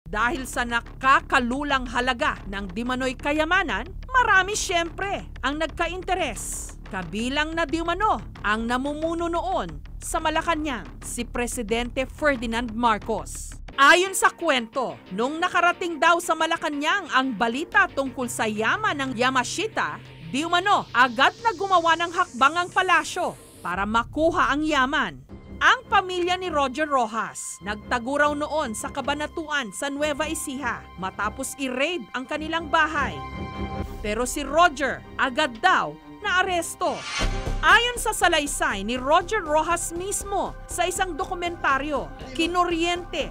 Dahil sa nakakalulang halaga ng di manoy kayamanan, marami siyempre ang nagka-interes. Kabilang na di umano ang namumuno noon sa Malacanang, si Presidente Ferdinand Marcos. Ayon sa kwento, nung nakarating daw sa Malacanang ang balita tungkol sa yaman ng Yamashita, di umano agad na gumawa ng hakbang ang palasyo para makuha ang yaman. Ang pamilya ni Roger Rojas nagtago raw noon sa Kabanatuan sa Nueva Ecija matapos i-raid ang kanilang bahay. Pero si Roger agad daw naaresto. Ayon sa salaysay ni Roger Rojas mismo sa isang dokumentaryo, kinuryente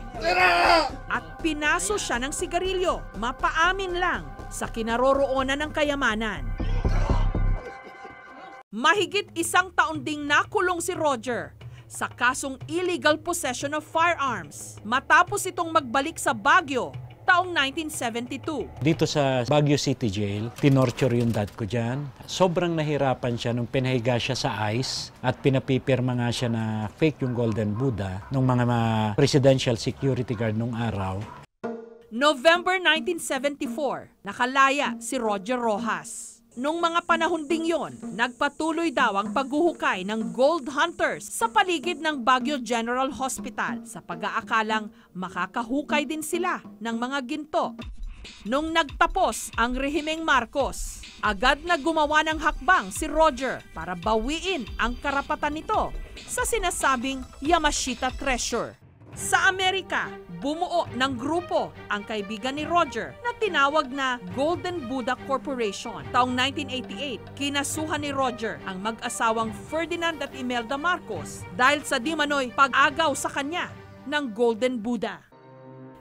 at pinaso siya ng sigarilyo, mapaamin lang sa kinaroroonan ng kayamanan. Mahigit 1 taon ding nakulong si Roger sa kasong illegal possession of firearms matapos itong magbalik sa Baguio taong 1972. Dito sa Baguio City Jail, tinorture yung dad ko dyan. Sobrang nahirapan siya nung pinahiga siya sa ice at pinapipirma nga siya na fake yung Golden Buddha ng mga presidential security guard nung araw. November 1974, nakalaya si Roger Rojas. Nung mga panahon ding yon, nagpatuloy daw ang paghuhukay ng gold hunters sa paligid ng Baguio General Hospital sa pag-aakalang makakahukay din sila ng mga ginto. Nung nagtapos ang rehimeng Marcos, agad na gumawa ng hakbang si Roger para bawiin ang karapatan nito sa sinasabing Yamashita Treasure. Sa Amerika, bumuo ng grupo ang kaibigan ni Roger na tinawag na Golden Buddha Corporation. Taong 1988, kinasuhan ni Roger ang mag-asawang Ferdinand at Imelda Marcos dahil sa di manoy pag-agaw sa kanya ng Golden Buddha.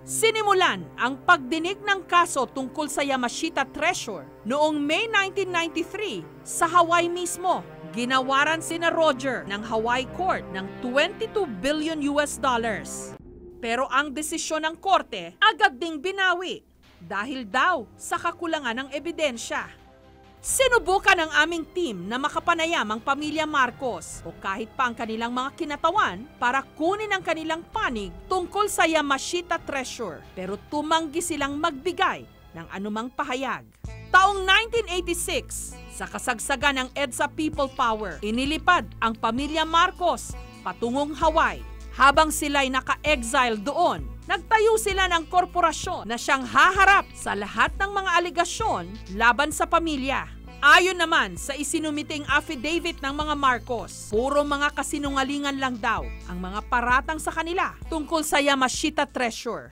Sinimulan ang pagdinig ng kaso tungkol sa Yamashita Treasure noong May 1993 sa Hawaii mismo. Ginawaran sina Roger ng Hawaii Court ng $22 billion. Pero ang desisyon ng korte agad ding binawi dahil daw sa kakulangan ng ebidensya. Sinubukan ng aming team na makapanayam ang pamilya Marcos o kahit pa ang kanilang mga kinatawan para kunin ang kanilang panig tungkol sa Yamashita Treasure, pero tumanggi silang magbigay ng anumang pahayag. Taong 1986, sa kasagsagan ng EDSA People Power, inilipad ang pamilya Marcos patungong Hawaii. Habang sila'y naka-exile doon, nagtayo sila ng korporasyon na siyang haharap sa lahat ng mga aligasyon laban sa pamilya. Ayon naman sa isinumiting affidavit ng mga Marcos, puro mga kasinungalingan lang daw ang mga paratang sa kanila tungkol sa Yamashita Treasure.